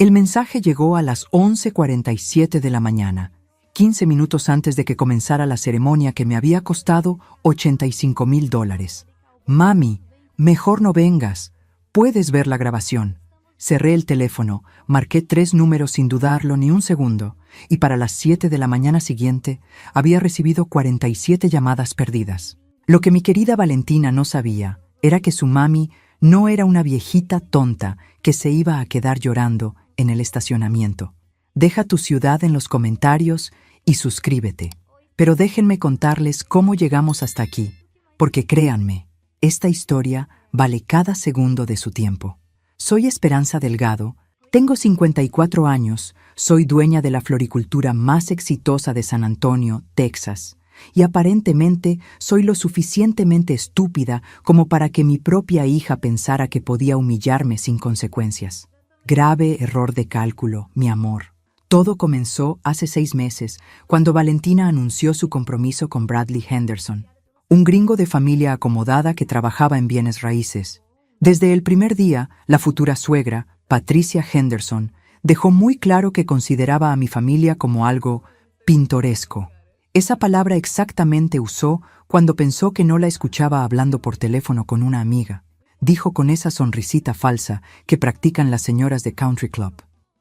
El mensaje llegó a las 11:47 de la mañana, 15 minutos antes de que comenzara la ceremonia que me había costado $85,000. Mami, mejor no vengas. Puedes ver la grabación. Cerré el teléfono, marqué 3 números sin dudarlo ni un segundo, y para las 7 de la mañana siguiente había recibido 47 llamadas perdidas. Lo que mi querida Valentina no sabía era que su mami no era una viejita tonta que se iba a quedar llorando en el estacionamiento. Deja tu ciudad en los comentarios y suscríbete. Pero déjenme contarles cómo llegamos hasta aquí, porque créanme, esta historia vale cada segundo de su tiempo. Soy Esperanza Delgado, tengo 54 años, soy dueña de la floricultura más exitosa de San Antonio, Texas, y aparentemente soy lo suficientemente estúpida como para que mi propia hija pensara que podía humillarme sin consecuencias. Grave error de cálculo, mi amor. Todo comenzó hace 6 meses, cuando Valentina anunció su compromiso con Bradley Henderson, un gringo de familia acomodada que trabajaba en bienes raíces. Desde el primer día, la futura suegra, Patricia Henderson, dejó muy claro que consideraba a mi familia como algo pintoresco. Esa palabra exactamente usó cuando pensó que no la escuchaba hablando por teléfono con una amiga. Dijo con esa sonrisita falsa que practican las señoras de Country Club.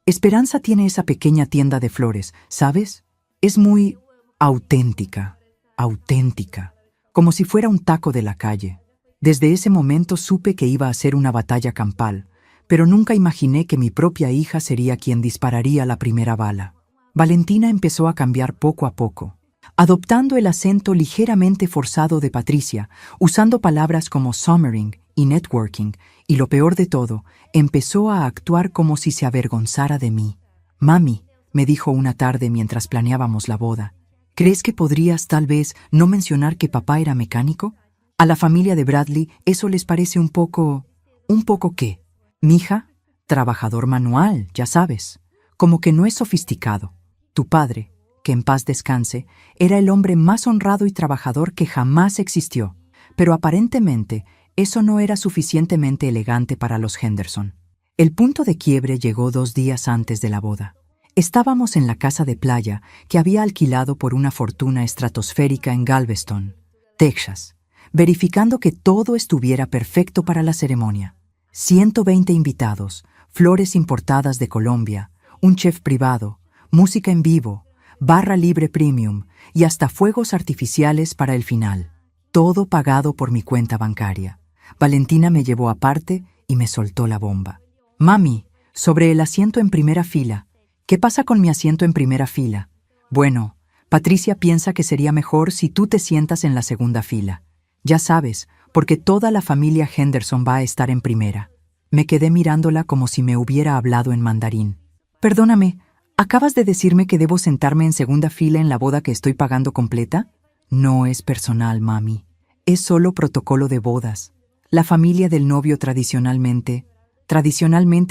Esperanza tiene esa pequeña tienda de flores, ¿sabes? Es muy auténtica, como si fuera un taco de la calle. Desde ese momento supe que iba a ser una batalla campal, pero nunca imaginé que mi propia hija sería quien dispararía la primera bala. Valentina empezó a cambiar poco a poco, adoptando el acento ligeramente forzado de Patricia, usando palabras como summering y networking, y lo peor de todo, empezó a actuar como si se avergonzara de mí. «Mami», me dijo una tarde mientras planeábamos la boda, «¿crees que podrías tal vez no mencionar que papá era mecánico? A la familia de Bradley eso les parece un poco ¿qué? Mija, trabajador manual, ya sabes, como que no es sofisticado. Tu padre, que en paz descanse, era el hombre más honrado y trabajador que jamás existió, pero aparentemente eso no era suficientemente elegante para los Henderson». El punto de quiebre llegó 2 días antes de la boda. Estábamos en la casa de playa que había alquilado por una fortuna estratosférica en Galveston, Texas, verificando que todo estuviera perfecto para la ceremonia. 120 invitados, flores importadas de Colombia, un chef privado, música en vivo, barra libre premium y hasta fuegos artificiales para el final. Todo pagado por mi cuenta bancaria. Valentina me llevó aparte y me soltó la bomba. «Mami, sobre el asiento en primera fila. ¿Qué pasa con mi asiento en primera fila? Bueno, Patricia piensa que sería mejor si tú te sientas en la segunda fila. Ya sabes, porque toda la familia Henderson va a estar en primera». Me quedé mirándola como si me hubiera hablado en mandarín. «Perdóname, ¿acabas de decirme que debo sentarme en segunda fila en la boda que estoy pagando completa?» «No es personal, mami. Es solo protocolo de bodas. La familia del novio tradicionalmente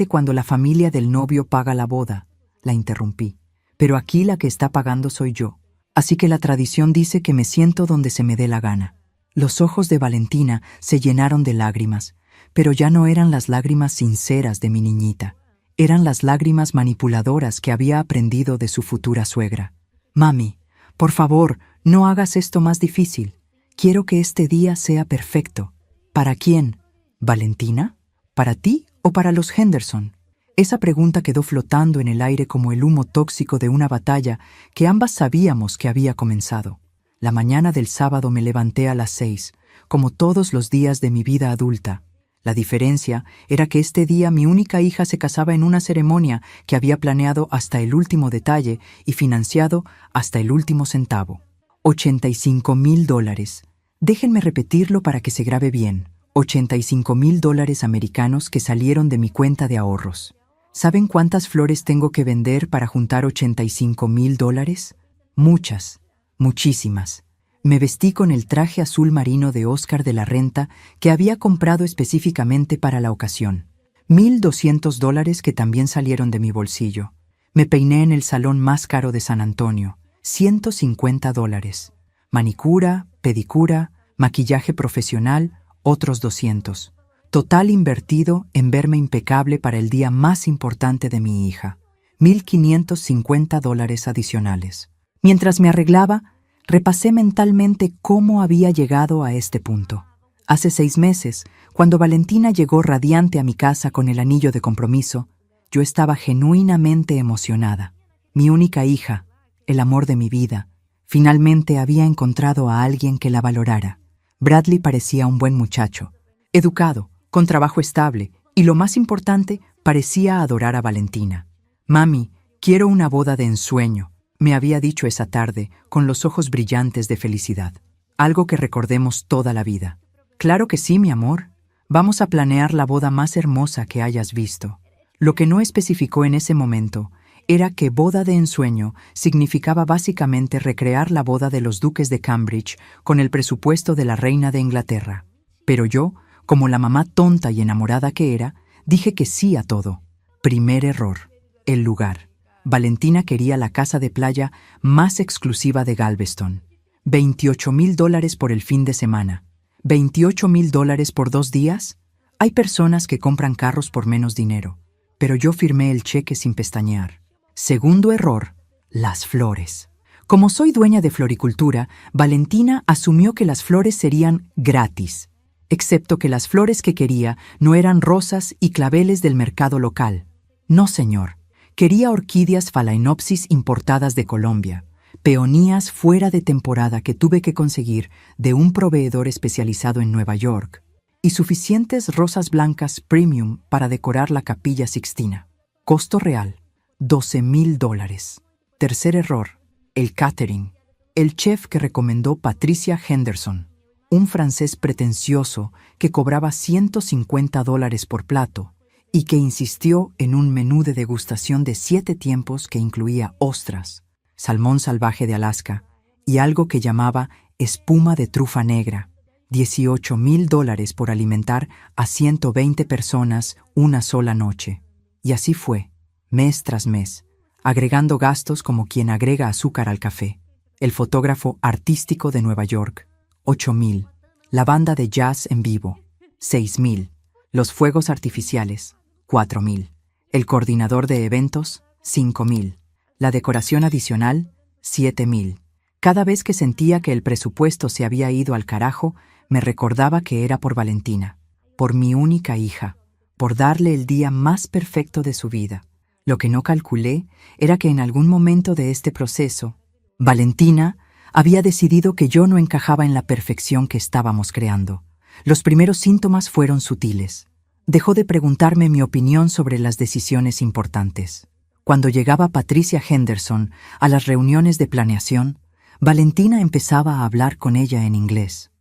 cuando la familia del novio paga la boda», la interrumpí. «Pero aquí la que está pagando soy yo. Así que la tradición dice que me siento donde se me dé la gana». Los ojos de Valentina se llenaron de lágrimas, pero ya no eran las lágrimas sinceras de mi niñita. Eran las lágrimas manipuladoras que había aprendido de su futura suegra. «Mami, por favor, no hagas esto más difícil. Quiero que este día sea perfecto». «¿Para quién? ¿Valentina? ¿Para ti o para los Henderson?». Esa pregunta quedó flotando en el aire como el humo tóxico de una batalla que ambas sabíamos que había comenzado. La mañana del sábado me levanté a las 6, como todos los días de mi vida adulta. La diferencia era que este día mi única hija se casaba en una ceremonia que había planeado hasta el último detalle y financiado hasta el último centavo. $85,000. Déjenme repetirlo para que se grabe bien. $85,000 americanos que salieron de mi cuenta de ahorros. ¿Saben cuántas flores tengo que vender para juntar $85,000? Muchas, muchísimas. Me vestí con el traje azul marino de Oscar de la Renta que había comprado específicamente para la ocasión. $1,200 que también salieron de mi bolsillo. Me peiné en el salón más caro de San Antonio. $150. Manicura, pedicura, maquillaje profesional, otros 200. Total invertido en verme impecable para el día más importante de mi hija. $1,550 adicionales. Mientras me arreglaba, repasé mentalmente cómo había llegado a este punto. Hace 6 meses, cuando Valentina llegó radiante a mi casa con el anillo de compromiso, yo estaba genuinamente emocionada. Mi única hija, el amor de mi vida, finalmente había encontrado a alguien que la valorara. Bradley parecía un buen muchacho, educado, con trabajo estable, y lo más importante, parecía adorar a Valentina. «Mami, quiero una boda de ensueño», me había dicho esa tarde, con los ojos brillantes de felicidad. Algo que recordemos toda la vida. «Claro que sí, mi amor. Vamos a planear la boda más hermosa que hayas visto». Lo que no especificó en ese momento era que boda de ensueño significaba básicamente recrear la boda de los duques de Cambridge con el presupuesto de la reina de Inglaterra. Pero yo, como la mamá tonta y enamorada que era, dije que sí a todo. Primer error. El lugar. Valentina quería la casa de playa más exclusiva de Galveston. $28,000 por el fin de semana. $28,000 por 2 días. Hay personas que compran carros por menos dinero, pero yo firmé el cheque sin pestañear. Segundo error, las flores. Como soy dueña de floricultura, Valentina asumió que las flores serían gratis, excepto que las flores que quería no eran rosas y claveles del mercado local. No, señor. Quería orquídeas phalaenopsis importadas de Colombia, peonías fuera de temporada que tuve que conseguir de un proveedor especializado en Nueva York, y suficientes rosas blancas premium para decorar la Capilla Sixtina. Costo real, $12,000. Tercer error, el catering. El chef que recomendó Patricia Henderson, un francés pretencioso que cobraba $150 por plato y que insistió en un menú de degustación de 7 tiempos que incluía ostras, salmón salvaje de Alaska y algo que llamaba espuma de trufa negra. $18,000 por alimentar a 120 personas una sola noche. Y así fue, mes tras mes, agregando gastos como quien agrega azúcar al café. El fotógrafo artístico de Nueva York, $8,000. La banda de jazz en vivo, $6,000. Los fuegos artificiales, $4,000. El coordinador de eventos, $5,000. La decoración adicional, $7,000. Cada vez que sentía que el presupuesto se había ido al carajo, me recordaba que era por Valentina, por mi única hija, por darle el día más perfecto de su vida. Lo que no calculé era que en algún momento de este proceso, Valentina había decidido que yo no encajaba en la perfección que estábamos creando. Los primeros síntomas fueron sutiles. Dejó de preguntarme mi opinión sobre las decisiones importantes. Cuando llegaba Patricia Henderson a las reuniones de planeación, Valentina empezaba a hablar con ella en inglés.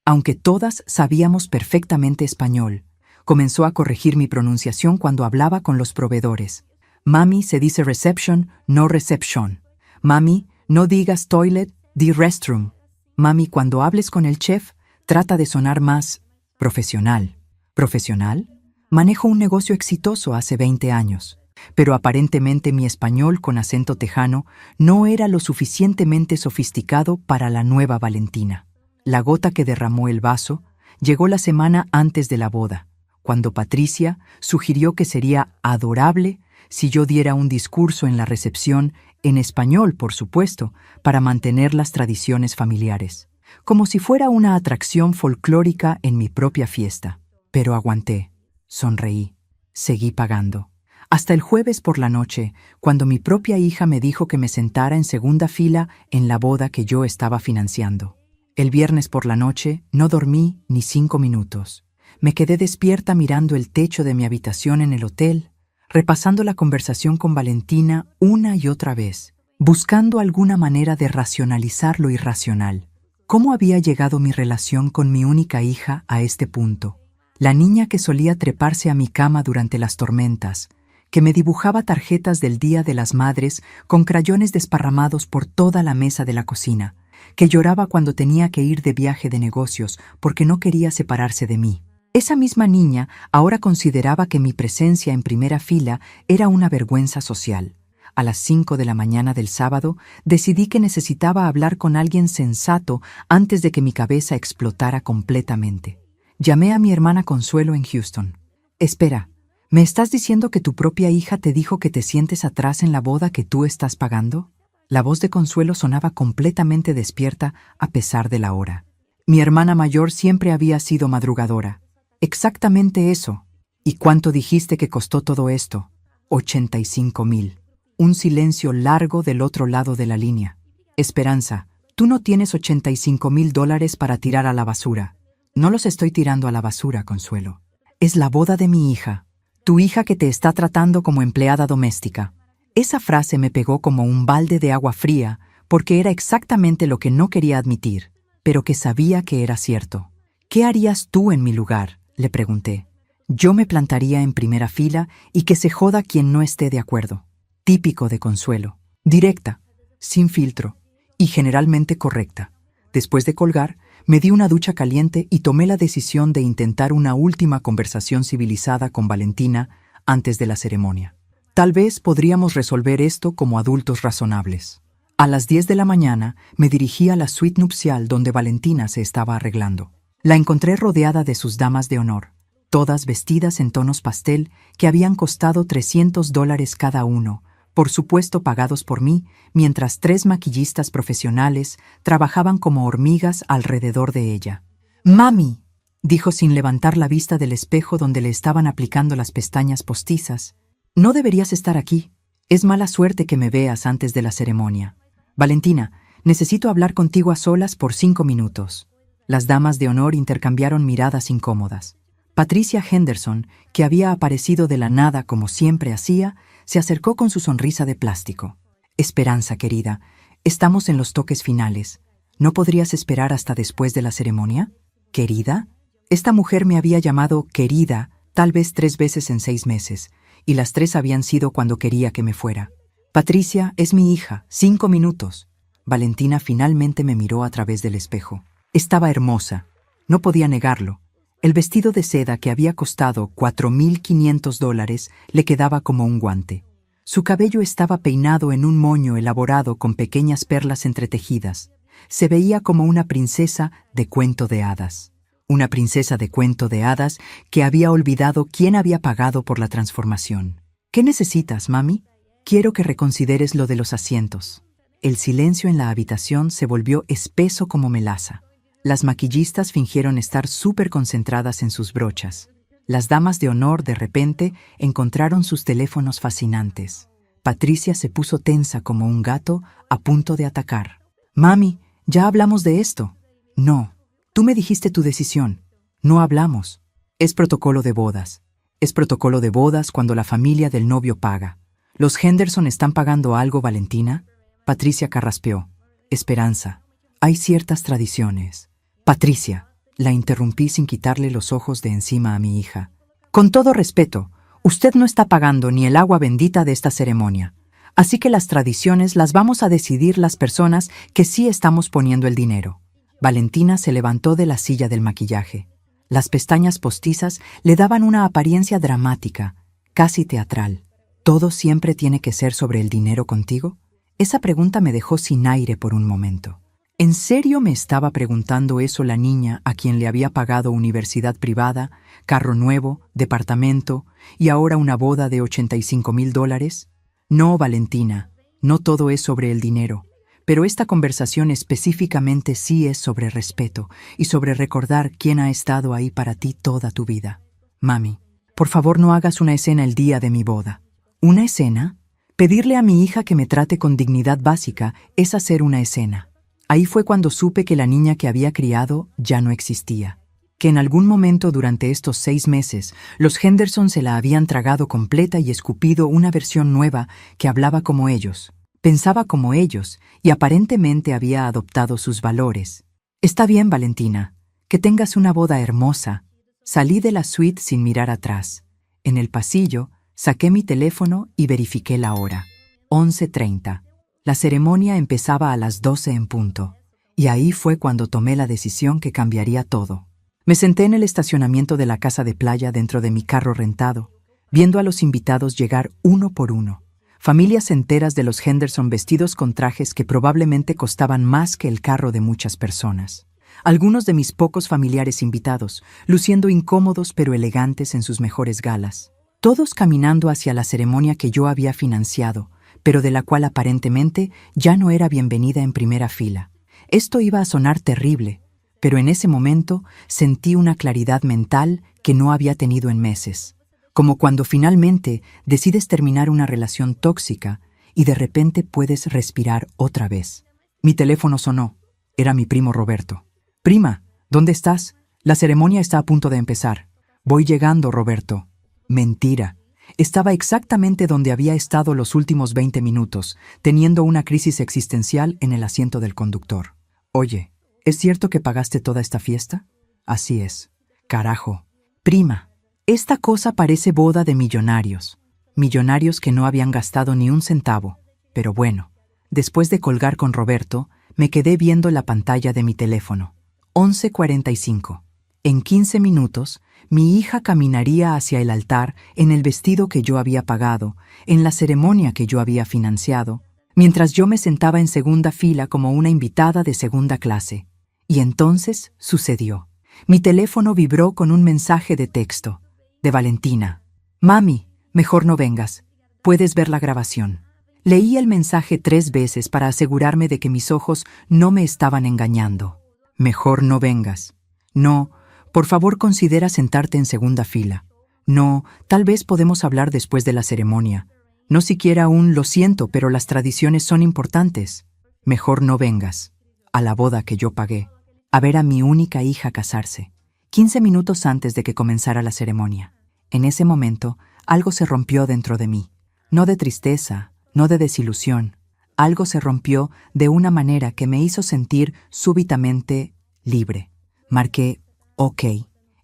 Aunque todas sabíamos perfectamente español, comenzó a corregir mi pronunciación cuando hablaba con los proveedores. Mami, se dice reception, no reception. Mami, no digas toilet, di restroom. Mami, cuando hables con el chef, trata de sonar más profesional. ¿Profesional? Manejo un negocio exitoso hace 20 años, pero aparentemente mi español con acento tejano no era lo suficientemente sofisticado para la nueva Valentina. La gota que derramó el vaso llegó la semana antes de la boda, cuando Patricia sugirió que sería adorable si yo diera un discurso en la recepción, en español, por supuesto, para mantener las tradiciones familiares, como si fuera una atracción folclórica en mi propia fiesta. Pero aguanté, sonreí, seguí pagando. Hasta el jueves por la noche, cuando mi propia hija me dijo que me sentara en segunda fila en la boda que yo estaba financiando. El viernes por la noche no dormí ni 5 minutos. Me quedé despierta mirando el techo de mi habitación en el hotel, repasando la conversación con Valentina una y otra vez, buscando alguna manera de racionalizar lo irracional. ¿Cómo había llegado mi relación con mi única hija a este punto? La niña que solía treparse a mi cama durante las tormentas, que me dibujaba tarjetas del Día de las Madres con crayones desparramados por toda la mesa de la cocina, que lloraba cuando tenía que ir de viaje de negocios porque no quería separarse de mí. Esa misma niña ahora consideraba que mi presencia en primera fila era una vergüenza social. A las 5 de la mañana del sábado decidí que necesitaba hablar con alguien sensato antes de que mi cabeza explotara completamente. Llamé a mi hermana Consuelo en Houston. Espera, ¿me estás diciendo que tu propia hija te dijo que te sientes atrás en la boda que tú estás pagando? La voz de Consuelo sonaba completamente despierta a pesar de la hora. Mi hermana mayor siempre había sido madrugadora. Exactamente eso. ¿Y cuánto dijiste que costó todo esto? 85,000. Un silencio largo del otro lado de la línea. Esperanza, tú no tienes $85,000 para tirar a la basura. No los estoy tirando a la basura, Consuelo. Es la boda de mi hija. Tu hija que te está tratando como empleada doméstica. Esa frase me pegó como un balde de agua fría porque era exactamente lo que no quería admitir, pero que sabía que era cierto. ¿Qué harías tú en mi lugar?, le pregunté. Yo me plantaría en primera fila y que se joda quien no esté de acuerdo. Típico de Consuelo. Directa, sin filtro y generalmente correcta. Después de colgar, me di una ducha caliente y tomé la decisión de intentar una última conversación civilizada con Valentina antes de la ceremonia. Tal vez podríamos resolver esto como adultos razonables. A las 10 de la mañana me dirigí a la suite nupcial donde Valentina se estaba arreglando. La encontré rodeada de sus damas de honor, todas vestidas en tonos pastel que habían costado $300 cada uno, por supuesto pagados por mí, mientras 3 maquillistas profesionales trabajaban como hormigas alrededor de ella. «Mami», dijo sin levantar la vista del espejo donde le estaban aplicando las pestañas postizas, «no deberías estar aquí. Es mala suerte que me veas antes de la ceremonia. Valentina, necesito hablar contigo a solas por 5 minutos». Las damas de honor intercambiaron miradas incómodas. Patricia Henderson, que había aparecido de la nada como siempre hacía, se acercó con su sonrisa de plástico. «Esperanza, querida, estamos en los toques finales. ¿No podrías esperar hasta después de la ceremonia?» «¿Querida?» Esta mujer me había llamado querida tal vez 3 veces en 6 meses, y las 3 habían sido cuando quería que me fuera. «Patricia es mi hija, 5 minutos». Valentina finalmente me miró a través del espejo. Estaba hermosa. No podía negarlo. El vestido de seda que había costado $4,500 le quedaba como un guante. Su cabello estaba peinado en un moño elaborado con pequeñas perlas entretejidas. Se veía como una princesa de cuento de hadas. Una princesa de cuento de hadas que había olvidado quién había pagado por la transformación. «¿Qué necesitas, mami?» «Quiero que reconsideres lo de los asientos». El silencio en la habitación se volvió espeso como melaza. Las maquillistas fingieron estar súper concentradas en sus brochas. Las damas de honor, de repente, encontraron sus teléfonos fascinantes. Patricia se puso tensa como un gato a punto de atacar. «Mami, ya hablamos de esto». «No, tú me dijiste tu decisión. No hablamos. Es protocolo de bodas. Es protocolo de bodas cuando la familia del novio paga. ¿Los Henderson están pagando algo, Valentina?» Patricia carraspeó. «Esperanza, hay ciertas tradiciones». «Patricia», la interrumpí sin quitarle los ojos de encima a mi hija. «Con todo respeto, usted no está pagando ni el agua bendita de esta ceremonia. Así que las tradiciones las vamos a decidir las personas que sí estamos poniendo el dinero». Valentina se levantó de la silla del maquillaje. Las pestañas postizas le daban una apariencia dramática, casi teatral. ¿Todo siempre tiene que ser sobre el dinero contigo? Esa pregunta me dejó sin aire por un momento. ¿En serio me estaba preguntando eso la niña a quien le había pagado universidad privada, carro nuevo, departamento y ahora una boda de $85,000? No, Valentina, no todo es sobre el dinero, pero esta conversación específicamente sí es sobre respeto y sobre recordar quién ha estado ahí para ti toda tu vida. Mami, por favor no hagas una escena el día de mi boda. ¿Una escena? Pedirle a mi hija que me trate con dignidad básica es hacer una escena. Ahí fue cuando supe que la niña que había criado ya no existía. Que en algún momento durante estos 6 meses, los Henderson se la habían tragado completa y escupido una versión nueva que hablaba como ellos, pensaba como ellos y aparentemente había adoptado sus valores. «Está bien, Valentina. Que tengas una boda hermosa». Salí de la suite sin mirar atrás. En el pasillo, saqué mi teléfono y verifiqué la hora. 11:30. La ceremonia empezaba a las 12 en punto, y ahí fue cuando tomé la decisión que cambiaría todo. Me senté en el estacionamiento de la casa de playa dentro de mi carro rentado, viendo a los invitados llegar uno por uno. Familias enteras de los Henderson vestidos con trajes que probablemente costaban más que el carro de muchas personas. algunos de mis pocos familiares invitados, luciendo incómodos pero elegantes en sus mejores galas. Todos caminando hacia la ceremonia que yo había financiado, pero de la cual aparentemente ya no era bienvenida en primera fila. Esto iba a sonar terrible, pero en ese momento sentí una claridad mental que no había tenido en meses. Como cuando finalmente decides terminar una relación tóxica y de repente puedes respirar otra vez. Mi teléfono sonó. Era mi primo Roberto. «Prima, ¿dónde estás? La ceremonia está a punto de empezar». «Voy llegando, Roberto». Mentira. Estaba exactamente donde había estado los últimos 20 minutos, teniendo una crisis existencial en el asiento del conductor. «Oye, ¿es cierto que pagaste toda esta fiesta?» «Así es». «Carajo. Prima, esta cosa parece boda de millonarios». Millonarios que no habían gastado ni un centavo. Pero bueno, después de colgar con Roberto, me quedé viendo la pantalla de mi teléfono. 11:45. En 15 minutos, mi hija caminaría hacia el altar en el vestido que yo había pagado, en la ceremonia que yo había financiado, mientras yo me sentaba en segunda fila como una invitada de segunda clase. Y entonces sucedió. Mi teléfono vibró con un mensaje de texto, de Valentina. «Mami, mejor no vengas. Puedes ver la grabación». Leí el mensaje 3 veces para asegurarme de que mis ojos no me estaban engañando. «Mejor no vengas». «No, por favor considera sentarte en segunda fila». «No, tal vez podemos hablar después de la ceremonia». «No siquiera un lo siento, pero las tradiciones son importantes». «Mejor no vengas». A la boda que yo pagué. A ver a mi única hija casarse. 15 minutos antes de que comenzara la ceremonia. En ese momento, algo se rompió dentro de mí. No de tristeza, no de desilusión. Algo se rompió de una manera que me hizo sentir súbitamente libre. Marqué OK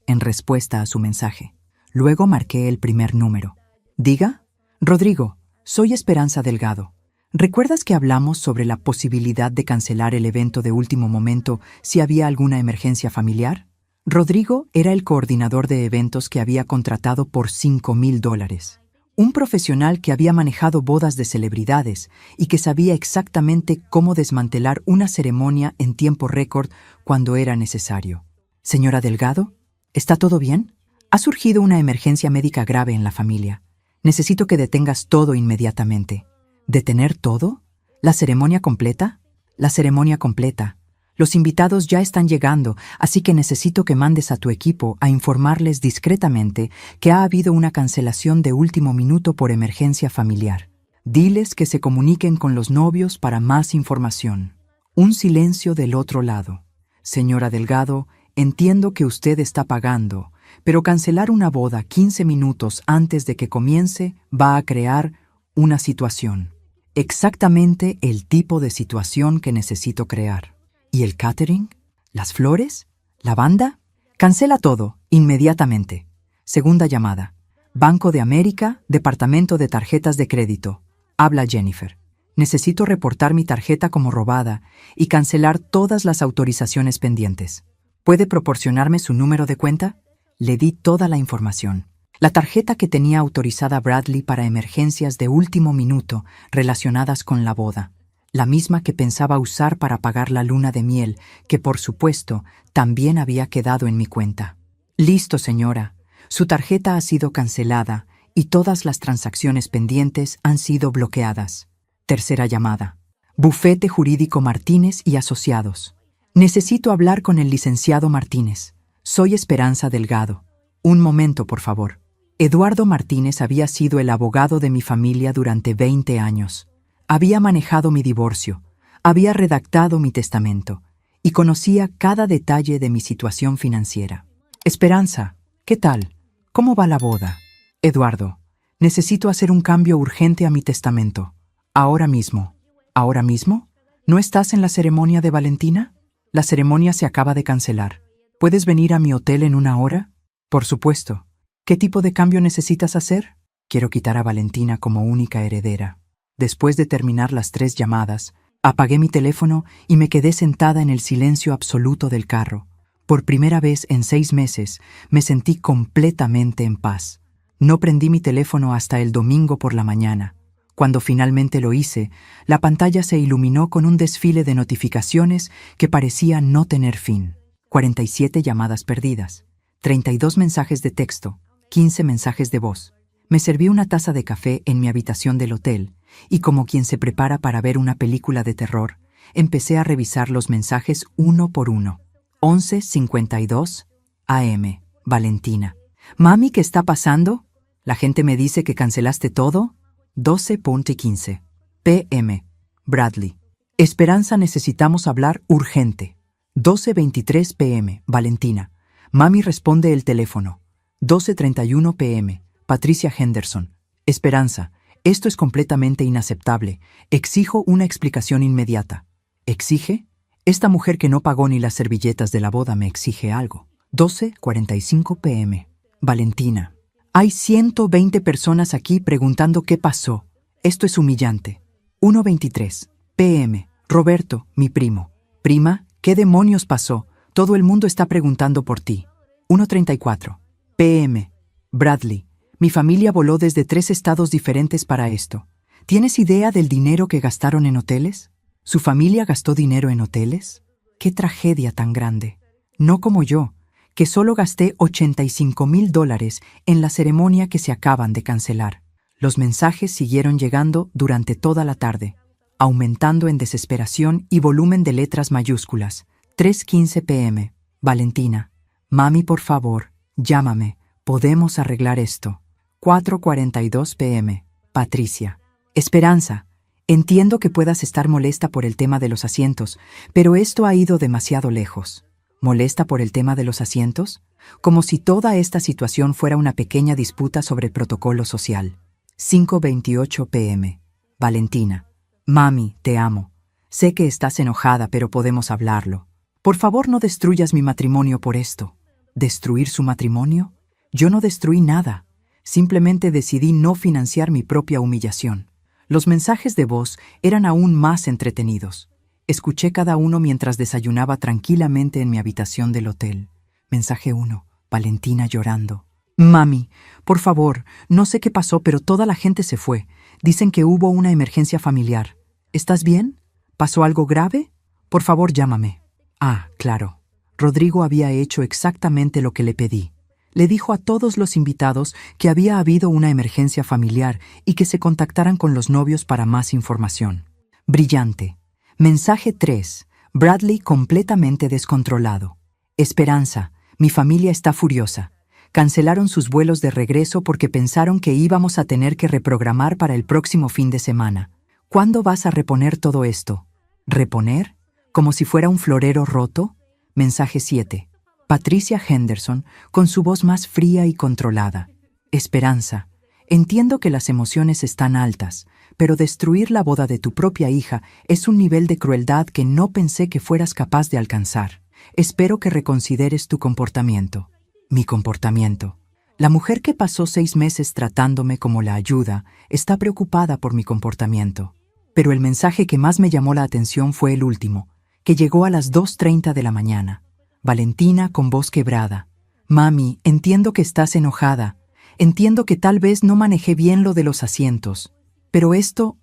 en respuesta a su mensaje. Luego marqué el primer número. «Diga». «Rodrigo, soy Esperanza Delgado. ¿Recuerdas que hablamos sobre la posibilidad de cancelar el evento de último momento si había alguna emergencia familiar?» Rodrigo era el coordinador de eventos que había contratado por $5,000. Un profesional que había manejado bodas de celebridades y que sabía exactamente cómo desmantelar una ceremonia en tiempo récord cuando era necesario. «Señora Delgado, ¿está todo bien? Ha surgido una emergencia médica grave en la familia. Necesito que detengas todo inmediatamente». «¿Detener todo? ¿La ceremonia completa?» «La ceremonia completa. Los invitados ya están llegando, así que necesito que mandes a tu equipo a informarles discretamente que ha habido una cancelación de último minuto por emergencia familiar. Diles que se comuniquen con los novios para más información». Un silencio del otro lado. «Señora Delgado, entiendo que usted está pagando, pero cancelar una boda 15 minutos antes de que comience va a crear una situación. Exactamente el tipo de situación que necesito crear. ¿Y el catering? ¿Las flores? ¿La banda? Cancela todo, inmediatamente». Segunda llamada. «Banco de América, Departamento de Tarjetas de Crédito». Habla Jennifer. «Necesito reportar mi tarjeta como robada y cancelar todas las autorizaciones pendientes. ¿Puede proporcionarme su número de cuenta?» Le di toda la información. La tarjeta que tenía autorizada Bradley para emergencias de último minuto relacionadas con la boda. La misma que pensaba usar para pagar la luna de miel, que por supuesto también había quedado en mi cuenta. «Listo, señora. Su tarjeta ha sido cancelada y todas las transacciones pendientes han sido bloqueadas». Tercera llamada. «Bufete Jurídico Martínez y Asociados. Necesito hablar con el licenciado Martínez. Soy Esperanza Delgado. Un momento, por favor». Eduardo Martínez había sido el abogado de mi familia durante 20 años. Había manejado mi divorcio, había redactado mi testamento y conocía cada detalle de mi situación financiera. «Esperanza, ¿qué tal? ¿Cómo va la boda?» «Eduardo, necesito hacer un cambio urgente a mi testamento. Ahora mismo». «¿Ahora mismo? ¿No estás en la ceremonia de Valentina?» «La ceremonia se acaba de cancelar. ¿Puedes venir a mi hotel en 1 hora?» «Por supuesto. ¿Qué tipo de cambio necesitas hacer?» «Quiero quitar a Valentina como única heredera». Después de terminar las 3 llamadas, apagué mi teléfono y me quedé sentada en el silencio absoluto del carro. Por primera vez en 6 meses, me sentí completamente en paz. No prendí mi teléfono hasta el domingo por la mañana. Cuando finalmente lo hice, la pantalla se iluminó con un desfile de notificaciones que parecía no tener fin. 47 llamadas perdidas, 32 mensajes de texto, 15 mensajes de voz. Me serví una taza de café en mi habitación del hotel y, como quien se prepara para ver una película de terror, empecé a revisar los mensajes uno por uno. 11:52 a.m. Valentina. Mami, ¿qué está pasando? La gente me dice que cancelaste todo. 12:15 p.m. Bradley. Esperanza, necesitamos hablar urgente. 12:23 p.m. Valentina. Mami, responde el teléfono. 12:31 p.m. Patricia Henderson. Esperanza, esto es completamente inaceptable. Exijo una explicación inmediata. ¿Exige? Esta mujer que no pagó ni las servilletas de la boda me exige algo. 12:45 p.m. Valentina. Hay 120 personas aquí preguntando qué pasó. Esto es humillante. 1:23 p.m. Roberto, mi primo. Prima, ¿qué demonios pasó? Todo el mundo está preguntando por ti. 1:34 p.m. Bradley. Mi familia voló desde 3 estados diferentes para esto. ¿Tienes idea del dinero que gastaron en hoteles? ¿Su familia gastó dinero en hoteles? ¡Qué tragedia tan grande! No como yo, que solo gasté $85,000 en la ceremonia que se acaban de cancelar. Los mensajes siguieron llegando durante toda la tarde, aumentando en desesperación y volumen de letras mayúsculas. 3:15 p.m. Valentina. Mami, por favor, llámame. Podemos arreglar esto. 4:42 p.m. Patricia. Esperanza. Entiendo que puedas estar molesta por el tema de los asientos, pero esto ha ido demasiado lejos. ¿Molesta por el tema de los asientos? Como si toda esta situación fuera una pequeña disputa sobre protocolo social. 5:28 p.m. Valentina. Mami, te amo. Sé que estás enojada, pero podemos hablarlo. Por favor, no destruyas mi matrimonio por esto. ¿Destruir su matrimonio? Yo no destruí nada. Simplemente decidí no financiar mi propia humillación. Los mensajes de voz eran aún más entretenidos. Escuché cada uno mientras desayunaba tranquilamente en mi habitación del hotel. Mensaje 1. Valentina llorando. Mami, por favor, no sé qué pasó, pero toda la gente se fue. Dicen que hubo una emergencia familiar. ¿Estás bien? ¿Pasó algo grave? Por favor, llámame. Ah, claro. Rodrigo había hecho exactamente lo que le pedí. Le dijo a todos los invitados que había habido una emergencia familiar y que se contactaran con los novios para más información. Brillante. Mensaje 3. Bradley completamente descontrolado. Esperanza, mi familia está furiosa. Cancelaron sus vuelos de regreso porque pensaron que íbamos a tener que reprogramar para el próximo fin de semana. ¿Cuándo vas a reponer todo esto? ¿Reponer? ¿Como si fuera un florero roto? Mensaje 7. Patricia Henderson, con su voz más fría y controlada. Esperanza, entiendo que las emociones están altas, pero destruir la boda de tu propia hija es un nivel de crueldad que no pensé que fueras capaz de alcanzar. Espero que reconsideres tu comportamiento. Mi comportamiento. La mujer que pasó 6 meses tratándome como la ayuda está preocupada por mi comportamiento. Pero el mensaje que más me llamó la atención fue el último, que llegó a las 2:30 de la mañana. Valentina con voz quebrada. Mami, entiendo que estás enojada. Entiendo que tal vez no manejé bien lo de los asientos. Pero esto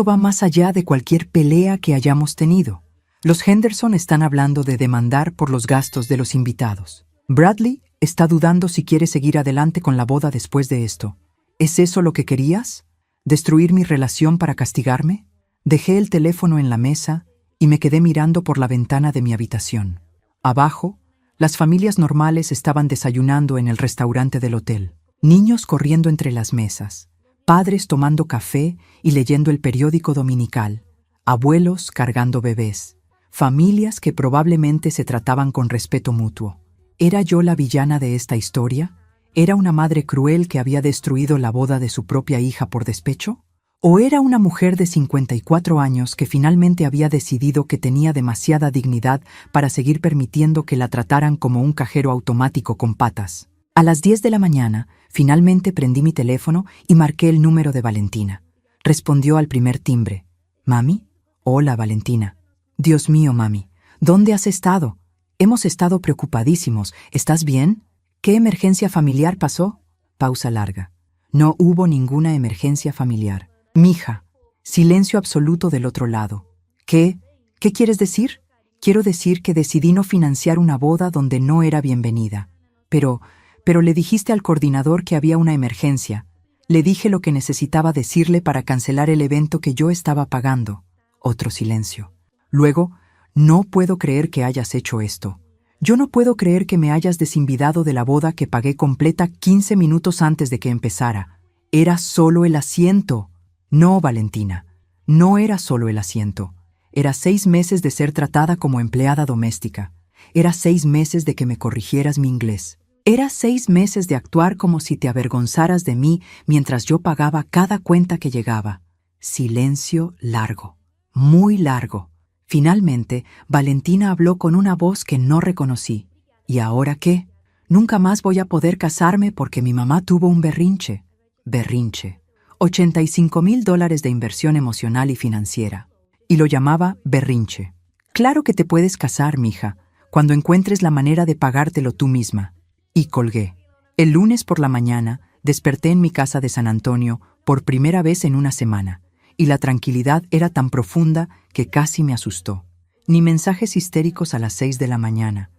va más allá de cualquier pelea que hayamos tenido. Los Henderson están hablando de demandar por los gastos de los invitados. Bradley está dudando si quiere seguir adelante con la boda después de esto. ¿Es eso lo que querías? ¿Destruir mi relación para castigarme? Dejé el teléfono en la mesa y me quedé mirando por la ventana de mi habitación. Abajo, las familias normales estaban desayunando en el restaurante del hotel. Niños corriendo entre las mesas, padres tomando café y leyendo el periódico dominical, abuelos cargando bebés, familias que probablemente se trataban con respeto mutuo. ¿Era yo la villana de esta historia? ¿Era una madre cruel que había destruido la boda de su propia hija por despecho? ¿O era una mujer de 54 años que finalmente había decidido que tenía demasiada dignidad para seguir permitiendo que la trataran como un cajero automático con patas? A las 10 de la mañana, finalmente prendí mi teléfono y marqué el número de Valentina. Respondió al primer timbre. ¿Mami? Hola, Valentina. Dios mío, mami, ¿dónde has estado? Hemos estado preocupadísimos. ¿Estás bien? ¿Qué emergencia familiar pasó? Pausa larga. No hubo ninguna emergencia familiar. Mija. Silencio absoluto del otro lado. ¿Qué quieres decir? Quiero decir que decidí no financiar una boda donde no era bienvenida. Pero le dijiste al coordinador que había una emergencia. Le dije lo que necesitaba decirle para cancelar el evento que yo estaba pagando. Otro silencio. Luego, no puedo creer que hayas hecho esto. Yo no puedo creer que me hayas desinvitado de la boda que pagué completa 15 minutos antes de que empezara. Era solo el asiento. No, Valentina, no era solo el asiento. Era 6 meses de ser tratada como empleada doméstica. Era 6 meses de que me corrigieras mi inglés. Era 6 meses de actuar como si te avergonzaras de mí mientras yo pagaba cada cuenta que llegaba. Silencio largo, muy largo. Finalmente, Valentina habló con una voz que no reconocí. ¿Y ahora qué? Nunca más voy a poder casarme porque mi mamá tuvo un berrinche. Berrinche. $85,000 de inversión emocional y financiera. Y lo llamaba berrinche. Claro que te puedes casar, mija, cuando encuentres la manera de pagártelo tú misma. Y colgué. El lunes por la mañana, desperté en mi casa de San Antonio por primera vez en una semana, y la tranquilidad era tan profunda que casi me asustó. Ni mensajes histéricos a las 6 de la mañana.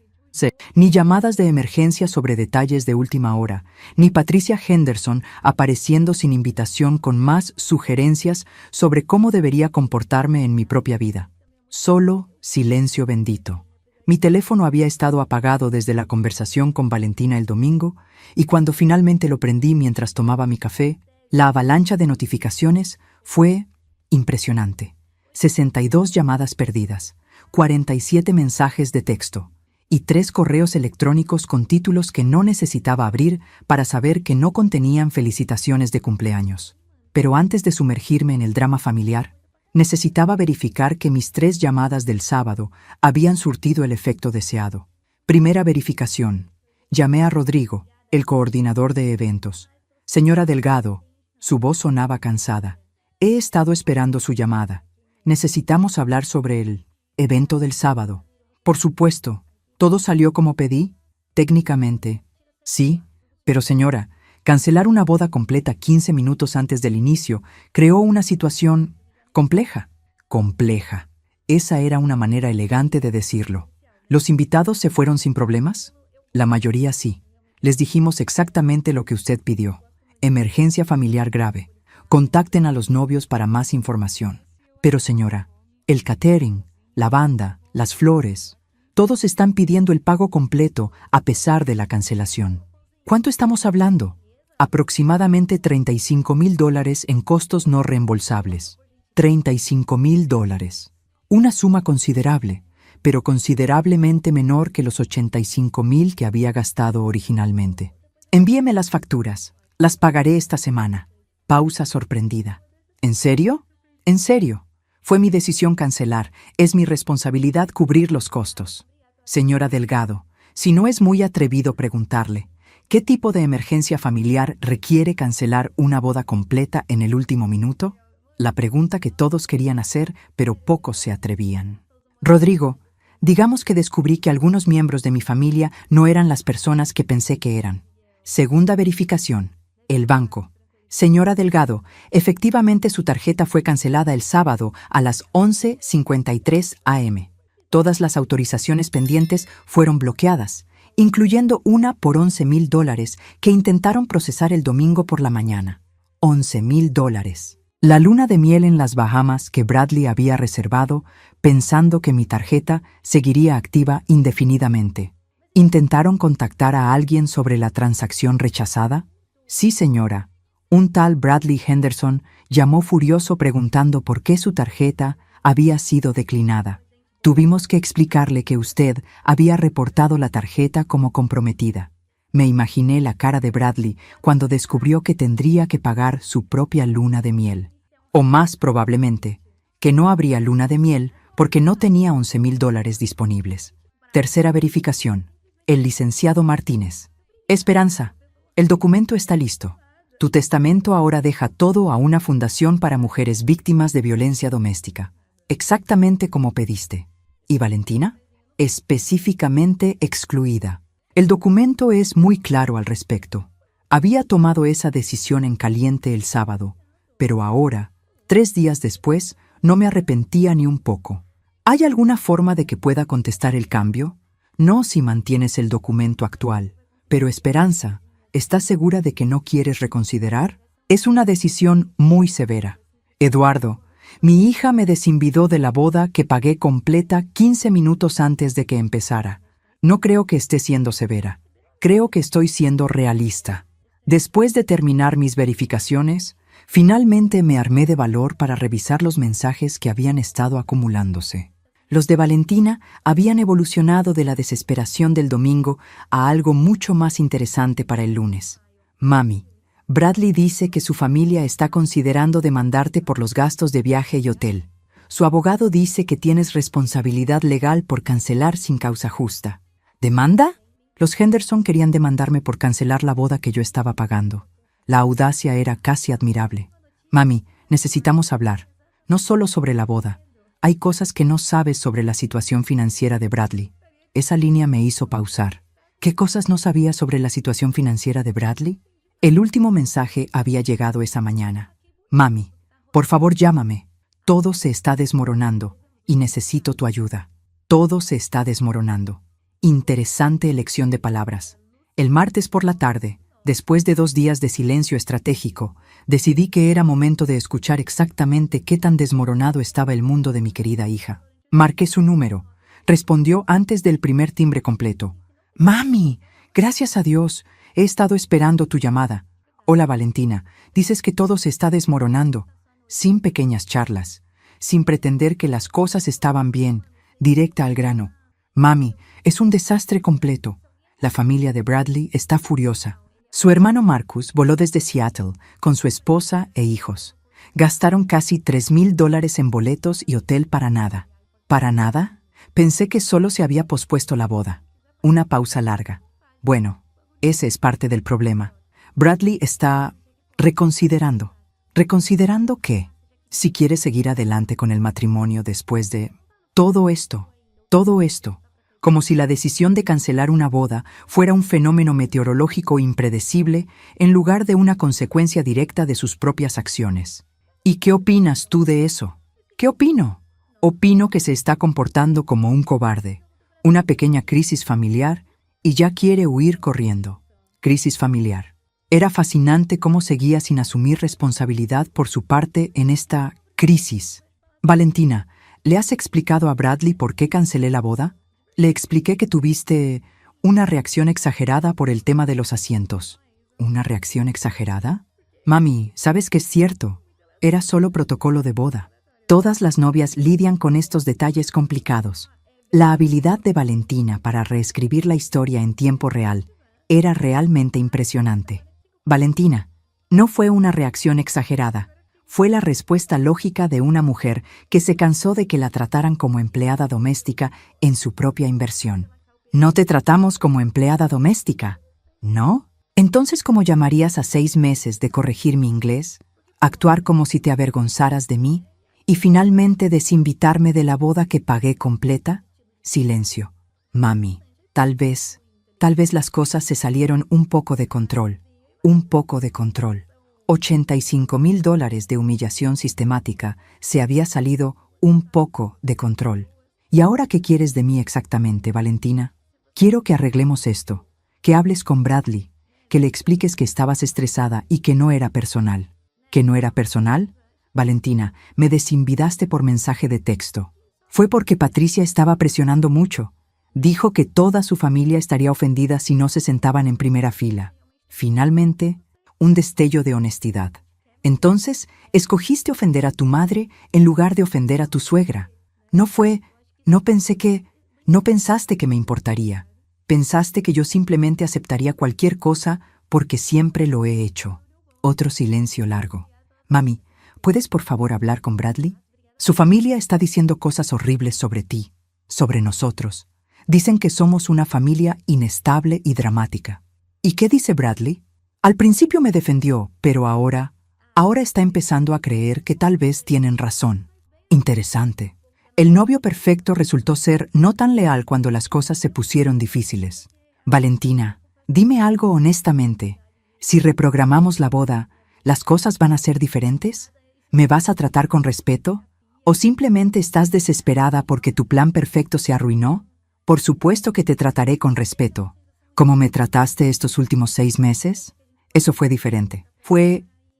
Ni llamadas de emergencia sobre detalles de última hora, ni Patricia Henderson apareciendo sin invitación con más sugerencias sobre cómo debería comportarme en mi propia vida. Solo silencio bendito. Mi teléfono había estado apagado desde la conversación con Valentina el domingo, y cuando finalmente lo prendí mientras tomaba mi café, la avalancha de notificaciones fue impresionante. 62 llamadas perdidas, 47 mensajes de texto y 3 correos electrónicos con títulos que no necesitaba abrir para saber que no contenían felicitaciones de cumpleaños. Pero antes de sumergirme en el drama familiar, necesitaba verificar que mis 3 llamadas del sábado habían surtido el efecto deseado. Primera verificación. Llamé a Rodrigo, el coordinador de eventos. Señora Delgado, su voz sonaba cansada. He estado esperando su llamada. Necesitamos hablar sobre el evento del sábado. Por supuesto. ¿Todo salió como pedí? Técnicamente, sí, pero señora, cancelar una boda completa 15 minutos antes del inicio creó una situación compleja. Compleja. Esa era una manera elegante de decirlo. ¿Los invitados se fueron sin problemas? La mayoría sí. Les dijimos exactamente lo que usted pidió. Emergencia familiar grave. Contacten a los novios para más información. Pero señora, el catering, la banda, las flores... Todos están pidiendo el pago completo a pesar de la cancelación. ¿Cuánto estamos hablando? Aproximadamente $35,000 en costos no reembolsables. $35,000. Una suma considerable, pero considerablemente menor que los $85,000 que había gastado originalmente. Envíeme las facturas. Las pagaré esta semana. Pausa sorprendida. ¿En serio? En serio. Fue mi decisión cancelar. Es mi responsabilidad cubrir los costos. Señora Delgado, si no es muy atrevido preguntarle, ¿qué tipo de emergencia familiar requiere cancelar una boda completa en el último minuto? La pregunta que todos querían hacer, pero pocos se atrevían. Rodrigo, digamos que descubrí que algunos miembros de mi familia no eran las personas que pensé que eran. Segunda verificación. El banco. Señora Delgado, efectivamente su tarjeta fue cancelada el sábado a las 11:53 a.m. Todas las autorizaciones pendientes fueron bloqueadas, incluyendo una por $11,000 que intentaron procesar el domingo por la mañana. $11,000. La luna de miel en las Bahamas que Bradley había reservado, pensando que mi tarjeta seguiría activa indefinidamente. ¿Intentaron contactar a alguien sobre la transacción rechazada? Sí, señora. Un tal Bradley Henderson llamó furioso preguntando por qué su tarjeta había sido declinada. Tuvimos que explicarle que usted había reportado la tarjeta como comprometida. Me imaginé la cara de Bradley cuando descubrió que tendría que pagar su propia luna de miel. O más probablemente, que no habría luna de miel porque no tenía $11,000 disponibles. Tercera verificación. El licenciado Martínez. Esperanza, el documento está listo. Tu testamento ahora deja todo a una fundación para mujeres víctimas de violencia doméstica, exactamente como pediste. ¿Y Valentina? Específicamente excluida. El documento es muy claro al respecto. Había tomado esa decisión en caliente el sábado, pero ahora, 3 días después, no me arrepentía ni un poco. ¿Hay alguna forma de que pueda contestar el cambio? No si mantienes el documento actual. Pero Esperanza, ¿estás segura de que no quieres reconsiderar? Es una decisión muy severa. Eduardo, mi hija me desinvidó de la boda que pagué completa 15 minutos antes de que empezara. No creo que esté siendo severa. Creo que estoy siendo realista. Después de terminar mis verificaciones, finalmente me armé de valor para revisar los mensajes que habían estado acumulándose. Los de Valentina habían evolucionado de la desesperación del domingo a algo mucho más interesante para el lunes. Mami, Bradley dice que su familia está considerando demandarte por los gastos de viaje y hotel. Su abogado dice que tienes responsabilidad legal por cancelar sin causa justa. ¿Demanda? Los Henderson querían demandarme por cancelar la boda que yo estaba pagando. La audacia era casi admirable. Mami, necesitamos hablar. No solo sobre la boda. Hay cosas que no sabes sobre la situación financiera de Bradley. Esa línea me hizo pausar. ¿Qué cosas no sabía sobre la situación financiera de Bradley? El último mensaje había llegado esa mañana. Mami, por favor llámame. Todo se está desmoronando y necesito tu ayuda. Todo se está desmoronando. Interesante elección de palabras. El martes por la tarde, después de 2 días de silencio estratégico, decidí que era momento de escuchar exactamente qué tan desmoronado estaba el mundo de mi querida hija. Marqué su número. Respondió antes del primer timbre completo. Mami, gracias a Dios. He estado esperando tu llamada. Hola, Valentina. Dices que todo se está desmoronando. Sin pequeñas charlas. Sin pretender que las cosas estaban bien. Directa al grano. Mami, es un desastre completo. La familia de Bradley está furiosa. Su hermano Marcus voló desde Seattle con su esposa e hijos. Gastaron casi $3,000 en boletos y hotel para nada. ¿Para nada? Pensé que solo se había pospuesto la boda. Una pausa larga. Bueno, ese es parte del problema. Bradley está reconsiderando. ¿Reconsiderando qué? Si quiere seguir adelante con el matrimonio después de todo esto. Como si la decisión de cancelar una boda fuera un fenómeno meteorológico impredecible en lugar de una consecuencia directa de sus propias acciones. ¿Y qué opinas tú de eso? ¿Qué opino? Opino que se está comportando como un cobarde. Una pequeña crisis familiar y ya quiere huir corriendo. Crisis familiar. Era fascinante cómo seguía sin asumir responsabilidad por su parte en esta crisis. Valentina, ¿le has explicado a Bradley por qué cancelé la boda? Le expliqué que tuviste una reacción exagerada por el tema de los asientos. ¿Una reacción exagerada? Mami, ¿sabes que es cierto? Era solo protocolo de boda. Todas las novias lidian con estos detalles complicados. La habilidad de Valentina para reescribir la historia en tiempo real era realmente impresionante. Valentina, no fue una reacción exagerada. Fue la respuesta lógica de una mujer que se cansó de que la trataran como empleada doméstica en su propia inversión. ¿No te tratamos como empleada doméstica? ¿No? Entonces, ¿cómo llamarías a 6 meses de corregir mi inglés, actuar como si te avergonzaras de mí y finalmente desinvitarme de la boda que pagué completa? Silencio. Mami, tal vez las cosas se salieron un poco de control. Un poco de control. $85,000 de humillación sistemática se había salido un poco de control. ¿Y ahora qué quieres de mí exactamente, Valentina? Quiero que arreglemos esto, que hables con Bradley, que le expliques que estabas estresada y que no era personal. ¿Que no era personal? Valentina, me desinvidaste por mensaje de texto. Fue porque Patricia estaba presionando mucho. Dijo que toda su familia estaría ofendida si no se sentaban en primera fila. Finalmente, un destello de honestidad. Entonces, escogiste ofender a tu madre en lugar de ofender a tu suegra. No pensaste que me importaría. Pensaste que yo simplemente aceptaría cualquier cosa porque siempre lo he hecho. Otro silencio largo. Mami, ¿puedes por favor hablar con Bradley? Su familia está diciendo cosas horribles sobre ti, sobre nosotros. Dicen que somos una familia inestable y dramática. ¿Y qué dice Bradley? Al principio me defendió, pero ahora está empezando a creer que tal vez tienen razón. Interesante. El novio perfecto resultó ser no tan leal cuando las cosas se pusieron difíciles. Valentina, dime algo honestamente. Si reprogramamos la boda, ¿las cosas van a ser diferentes? ¿Me vas a tratar con respeto? ¿O simplemente estás desesperada porque tu plan perfecto se arruinó? Por supuesto que te trataré con respeto. ¿Cómo me trataste estos últimos 6 meses? Eso fue diferente.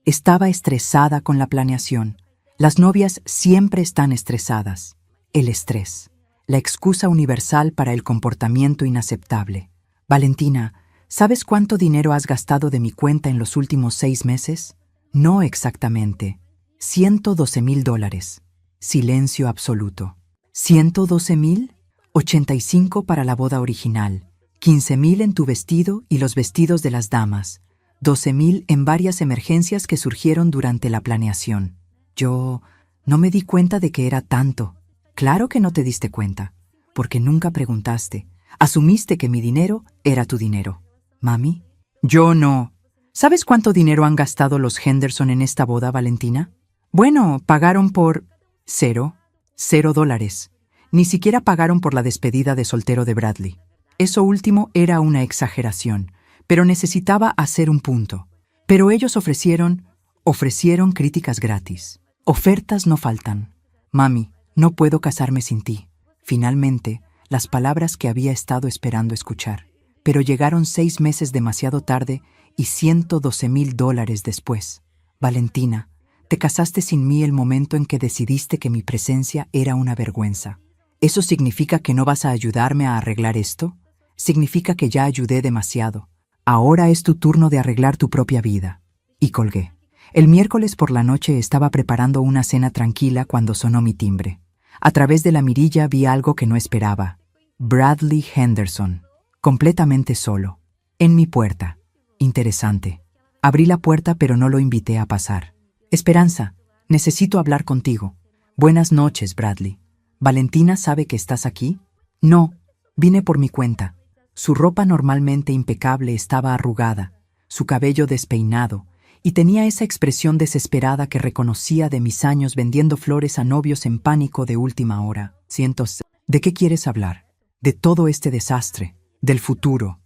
Estaba estresada con la planeación. Las novias siempre están estresadas. El estrés. La excusa universal para el comportamiento inaceptable. Valentina, ¿sabes cuánto dinero has gastado de mi cuenta en los últimos 6 meses? No exactamente. $112,000. Silencio absoluto. ¿112,000? 85 para la boda original. 15,000 en tu vestido y los vestidos de las damas. 12,000 en varias emergencias que surgieron durante la planeación. Yo no me di cuenta de que era tanto. Claro que no te diste cuenta, porque nunca preguntaste. Asumiste que mi dinero era tu dinero. Mami, yo no. ¿Sabes cuánto dinero han gastado los Henderson en esta boda, Valentina? Bueno, pagaron por $0. Ni siquiera pagaron por la despedida de soltero de Bradley. Eso último era una exageración, pero necesitaba hacer un punto. Pero ellos ofrecieron críticas gratis. Ofertas no faltan. Mami, no puedo casarme sin ti. Finalmente, las palabras que había estado esperando escuchar. Pero llegaron 6 meses demasiado tarde y $112,000 después. Valentina, te casaste sin mí el momento en que decidiste que mi presencia era una vergüenza. ¿Eso significa que no vas a ayudarme a arreglar esto? Significa que ya ayudé demasiado. Ahora es tu turno de arreglar tu propia vida. Y colgué. El miércoles por la noche estaba preparando una cena tranquila cuando sonó mi timbre. A través de la mirilla vi algo que no esperaba. Bradley Henderson, completamente solo, en mi puerta. Interesante. Abrí la puerta pero no lo invité a pasar. Esperanza, necesito hablar contigo. Buenas noches, Bradley. ¿Valentina sabe que estás aquí? No, vine por mi cuenta. Su ropa normalmente impecable estaba arrugada, su cabello despeinado, y tenía esa expresión desesperada que reconocía de mis años vendiendo flores a novios en pánico de última hora. ¿De qué quieres hablar? De todo este desastre, del futuro,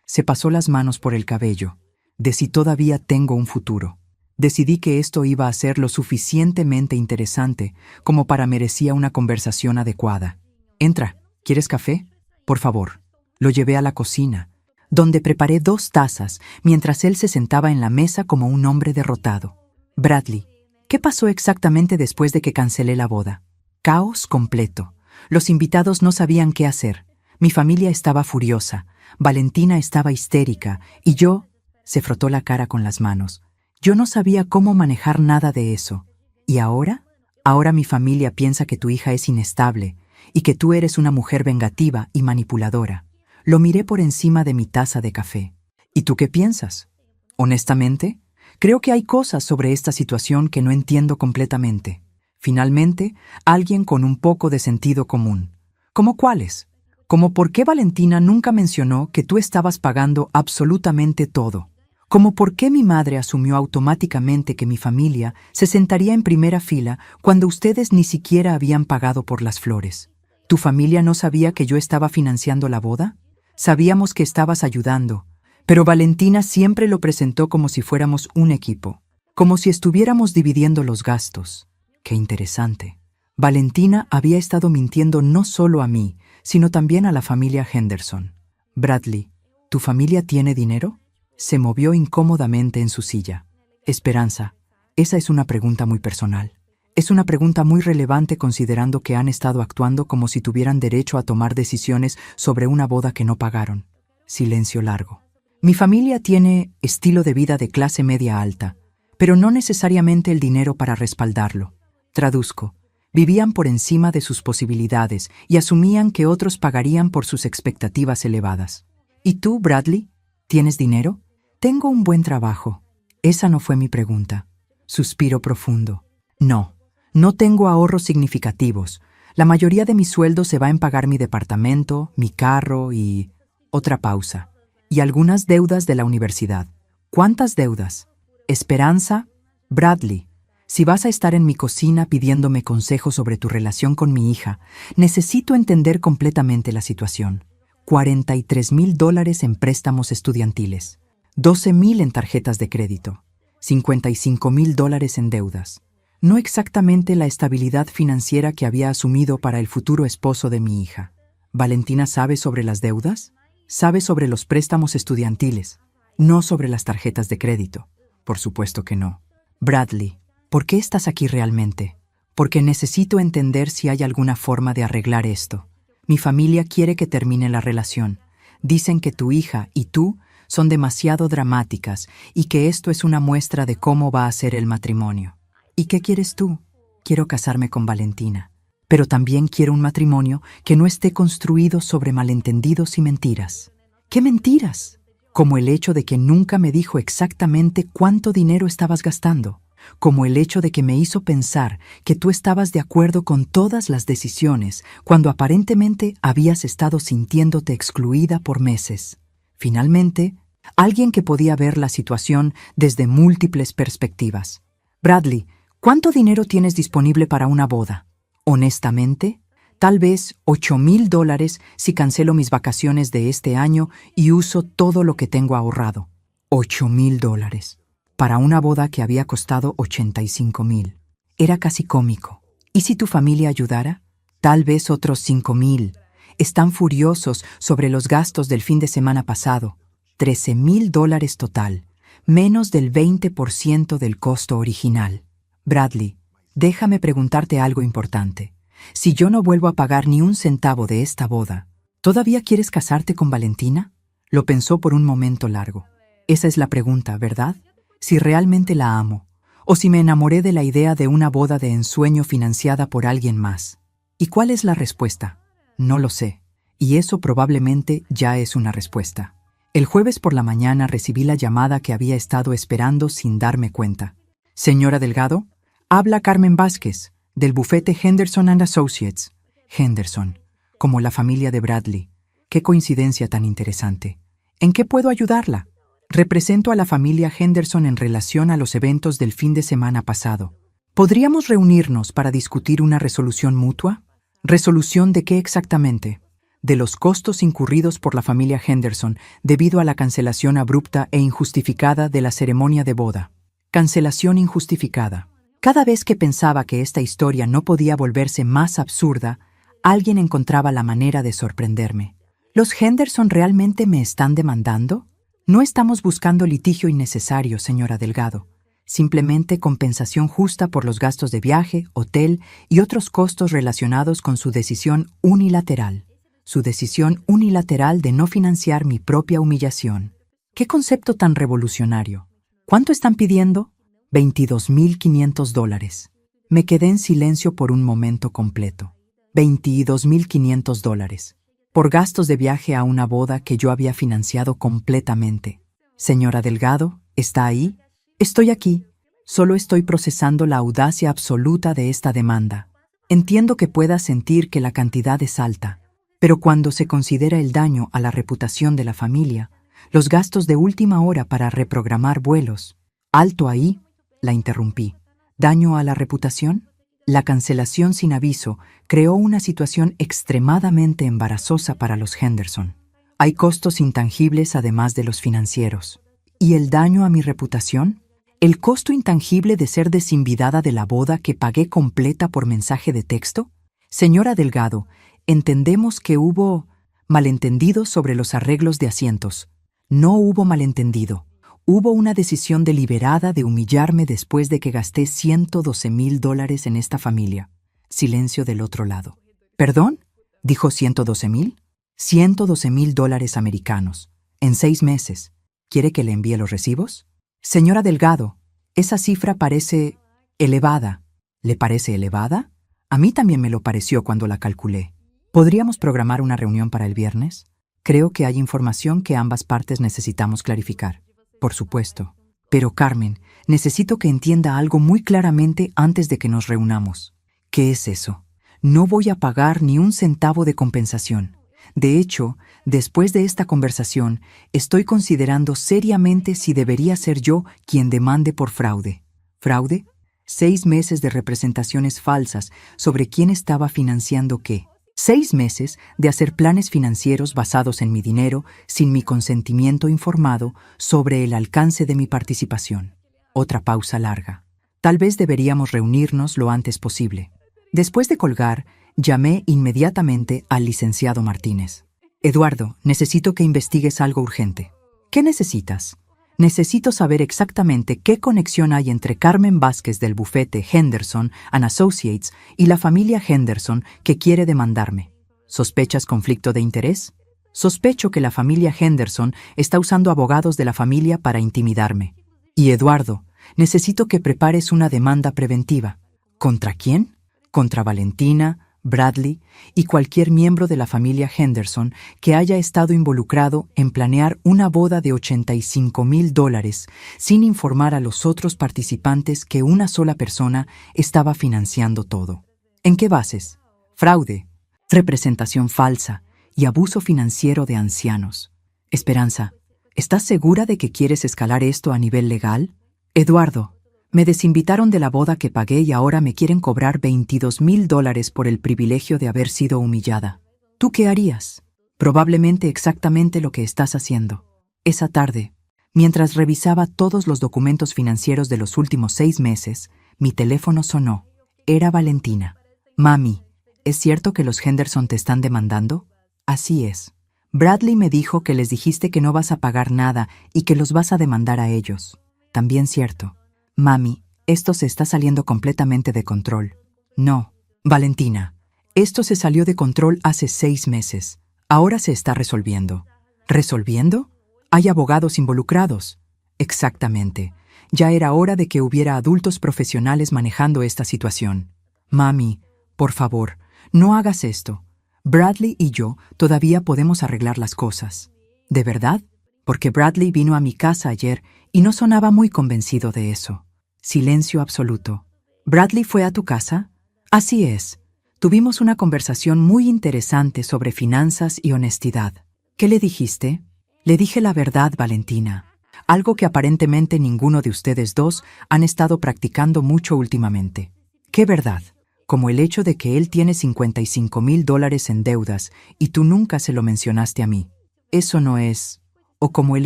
Se pasó las manos por el cabello, de si todavía tengo un futuro. Decidí que esto iba a ser lo suficientemente interesante como para merecía una conversación adecuada. Entra, ¿quieres café? Por favor. Lo llevé a la cocina, donde preparé 2 tazas mientras él se sentaba en la mesa como un hombre derrotado. Bradley, ¿qué pasó exactamente después de que cancelé la boda? Caos completo. Los invitados no sabían qué hacer. Mi familia estaba furiosa. Valentina estaba histérica y yo... Se frotó la cara con las manos. Yo no sabía cómo manejar nada de eso. ¿Y ahora? Ahora mi familia piensa que tu hija es inestable y que tú eres una mujer vengativa y manipuladora. Lo miré por encima de mi taza de café. ¿Y tú qué piensas? Honestamente, creo que hay cosas sobre esta situación que no entiendo completamente. Finalmente, alguien con un poco de sentido común. ¿Cómo cuáles? Como por qué Valentina nunca mencionó que tú estabas pagando absolutamente todo. Como por qué mi madre asumió automáticamente que mi familia se sentaría en primera fila cuando ustedes ni siquiera habían pagado por las flores. ¿Tu familia no sabía que yo estaba financiando la boda? Sabíamos que estabas ayudando, pero Valentina siempre lo presentó como si fuéramos un equipo, como si estuviéramos dividiendo los gastos. Qué interesante. Valentina había estado mintiendo no solo a mí, sino también a la familia Henderson. Bradley, ¿tu familia tiene dinero? Se movió incómodamente en su silla. Esperanza, esa es una pregunta muy personal. Es una pregunta muy relevante considerando que han estado actuando como si tuvieran derecho a tomar decisiones sobre una boda que no pagaron. Silencio largo. Mi familia tiene estilo de vida de clase media alta, pero no necesariamente el dinero para respaldarlo. Traduzco. Vivían por encima de sus posibilidades y asumían que otros pagarían por sus expectativas elevadas. ¿Y tú, Bradley? ¿Tienes dinero? Tengo un buen trabajo. Esa no fue mi pregunta. Suspiro profundo. No. No tengo ahorros significativos. La mayoría de mi sueldo se va en pagar mi departamento, mi carro y... Otra pausa. Y algunas deudas de la universidad. ¿Cuántas deudas? Esperanza, Bradley, si vas a estar en mi cocina pidiéndome consejos sobre tu relación con mi hija, necesito entender completamente la situación. $43,000 en préstamos estudiantiles, 12,000 en tarjetas de crédito, $55,000 en deudas. no exactamente la estabilidad financiera que había asumido para el futuro esposo de mi hija. ¿Valentina sabe sobre las deudas? Sabe sobre los préstamos estudiantiles, no sobre las tarjetas de crédito. Por supuesto que no. Bradley, ¿por qué estás aquí realmente? Porque necesito entender si hay alguna forma de arreglar esto. Mi familia quiere que termine la relación. Dicen que tu hija y tú son demasiado dramáticas y que esto es una muestra de cómo va a ser el matrimonio. ¿Y qué quieres tú? Quiero casarme con Valentina. Pero también quiero un matrimonio que no esté construido sobre malentendidos y mentiras. ¿Qué mentiras? Como el hecho de que nunca me dijo exactamente cuánto dinero estabas gastando. Como el hecho de que me hizo pensar que tú estabas de acuerdo con todas las decisiones cuando aparentemente habías estado sintiéndote excluida por meses. Finalmente, alguien que podía ver la situación desde múltiples perspectivas. Bradley, ¿cuánto dinero tienes disponible para una boda? Honestamente, tal vez $8,000 si cancelo mis vacaciones de este año y uso todo lo que tengo ahorrado. $8,000. Para una boda que había costado $85,000. Era casi cómico. ¿Y si tu familia ayudara? Tal vez otros $5,000. Están furiosos sobre los gastos del fin de semana pasado. $13,000 total, menos del 20% del costo original. Bradley, déjame preguntarte algo importante. Si yo no vuelvo a pagar ni un centavo de esta boda, ¿todavía quieres casarte con Valentina? Lo pensó por un momento largo. Esa es la pregunta, ¿verdad? Si realmente la amo, o si me enamoré de la idea de una boda de ensueño financiada por alguien más. ¿Y cuál es la respuesta? No lo sé, y eso probablemente ya es una respuesta. El jueves por la mañana recibí la llamada que había estado esperando sin darme cuenta. Señora Delgado, habla Carmen Vázquez, del bufete Henderson & Associates. Henderson, como la familia de Bradley. Qué coincidencia tan interesante. ¿En qué puedo ayudarla? Represento a la familia Henderson en relación a los eventos del fin de semana pasado. ¿Podríamos reunirnos para discutir una resolución mutua? ¿Resolución de qué exactamente? De los costos incurridos por la familia Henderson debido a la cancelación abrupta e injustificada de la ceremonia de boda. Cancelación injustificada. Cada vez que pensaba que esta historia no podía volverse más absurda, alguien encontraba la manera de sorprenderme. ¿Los Henderson realmente me están demandando? No estamos buscando litigio innecesario, señora Delgado. Simplemente compensación justa por los gastos de viaje, hotel y otros costos relacionados con su decisión unilateral. Su decisión unilateral de no financiar mi propia humillación. ¿Qué concepto tan revolucionario? ¿Cuánto están pidiendo? $22,500. Me quedé en silencio por un momento completo. $22,500. Por gastos de viaje a una boda que yo había financiado completamente. Señora Delgado, ¿está ahí? Estoy aquí. Solo estoy procesando la audacia absoluta de esta demanda. Entiendo que pueda sentir que la cantidad es alta, pero cuando se considera el daño a la reputación de la familia, los gastos de última hora para reprogramar vuelos. Alto ahí, la interrumpí. ¿Daño a la reputación? La cancelación sin aviso creó una situación extremadamente embarazosa para los Henderson. Hay costos intangibles además de los financieros. ¿Y el daño a mi reputación? ¿El costo intangible de ser desinvitada de la boda que pagué completa por mensaje de texto? Señora Delgado, entendemos que hubo malentendidos sobre los arreglos de asientos. No hubo malentendido. Hubo una decisión deliberada de humillarme después de que gasté $112,000 en esta familia. Silencio del otro lado. ¿Perdón? ¿Dijo 112,000? $112,000 americanos. En 6 meses. ¿Quiere que le envíe los recibos? Señora Delgado, esa cifra parece elevada. ¿Le parece elevada? A mí también me lo pareció cuando la calculé. ¿Podríamos programar una reunión para el viernes? Creo que hay información que ambas partes necesitamos clarificar. Por supuesto. Pero Carmen, necesito que entienda algo muy claramente antes de que nos reunamos. ¿Qué es eso? No voy a pagar ni un centavo de compensación. De hecho, después de esta conversación, estoy considerando seriamente si debería ser yo quien demande por fraude. ¿Fraude? 6 meses de representaciones falsas sobre quién estaba financiando qué. 6 meses de hacer planes financieros basados en mi dinero sin mi consentimiento informado sobre el alcance de mi participación. Otra pausa larga. Tal vez deberíamos reunirnos lo antes posible. Después de colgar, llamé inmediatamente al licenciado Martínez. Eduardo, necesito que investigues algo urgente. ¿Qué necesitas? Necesito saber exactamente qué conexión hay entre Carmen Vázquez del bufete Henderson and Associates y la familia Henderson que quiere demandarme. ¿Sospechas conflicto de interés? Sospecho que la familia Henderson está usando abogados de la familia para intimidarme. Y Eduardo, necesito que prepares una demanda preventiva. ¿Contra quién? Contra Valentina, Bradley y cualquier miembro de la familia Henderson que haya estado involucrado en planear una boda de $85,000 sin informar a los otros participantes que una sola persona estaba financiando todo. ¿En qué bases? Fraude, representación falsa y abuso financiero de ancianos. Esperanza, ¿estás segura de que quieres escalar esto a nivel legal? Eduardo, me desinvitaron de la boda que pagué y ahora me quieren cobrar $22,000 por el privilegio de haber sido humillada. ¿Tú qué harías? Probablemente exactamente lo que estás haciendo. Esa tarde, mientras revisaba todos los documentos financieros de los últimos 6 meses, mi teléfono sonó. Era Valentina. Mami, ¿es cierto que los Henderson te están demandando? Así es. Bradley me dijo que les dijiste que no vas a pagar nada y que los vas a demandar a ellos. También cierto. Mami, esto se está saliendo completamente de control. No, Valentina, esto se salió de control hace 6 meses. Ahora se está resolviendo. ¿Resolviendo? Hay abogados involucrados. Exactamente. Ya era hora de que hubiera adultos profesionales manejando esta situación. Mami, por favor, no hagas esto. Bradley y yo todavía podemos arreglar las cosas. ¿De verdad? Porque Bradley vino a mi casa ayer y no sonaba muy convencido de eso. Silencio absoluto. ¿Bradley fue a tu casa? Así es. Tuvimos una conversación muy interesante sobre finanzas y honestidad. ¿Qué le dijiste? Le dije la verdad, Valentina. Algo que aparentemente ninguno de ustedes dos han estado practicando mucho últimamente. ¿Qué verdad? Como el hecho de que él tiene $55,000 en deudas y tú nunca se lo mencionaste a mí. Eso no es. O como el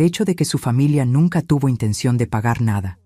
hecho de que su familia nunca tuvo intención de pagar nada.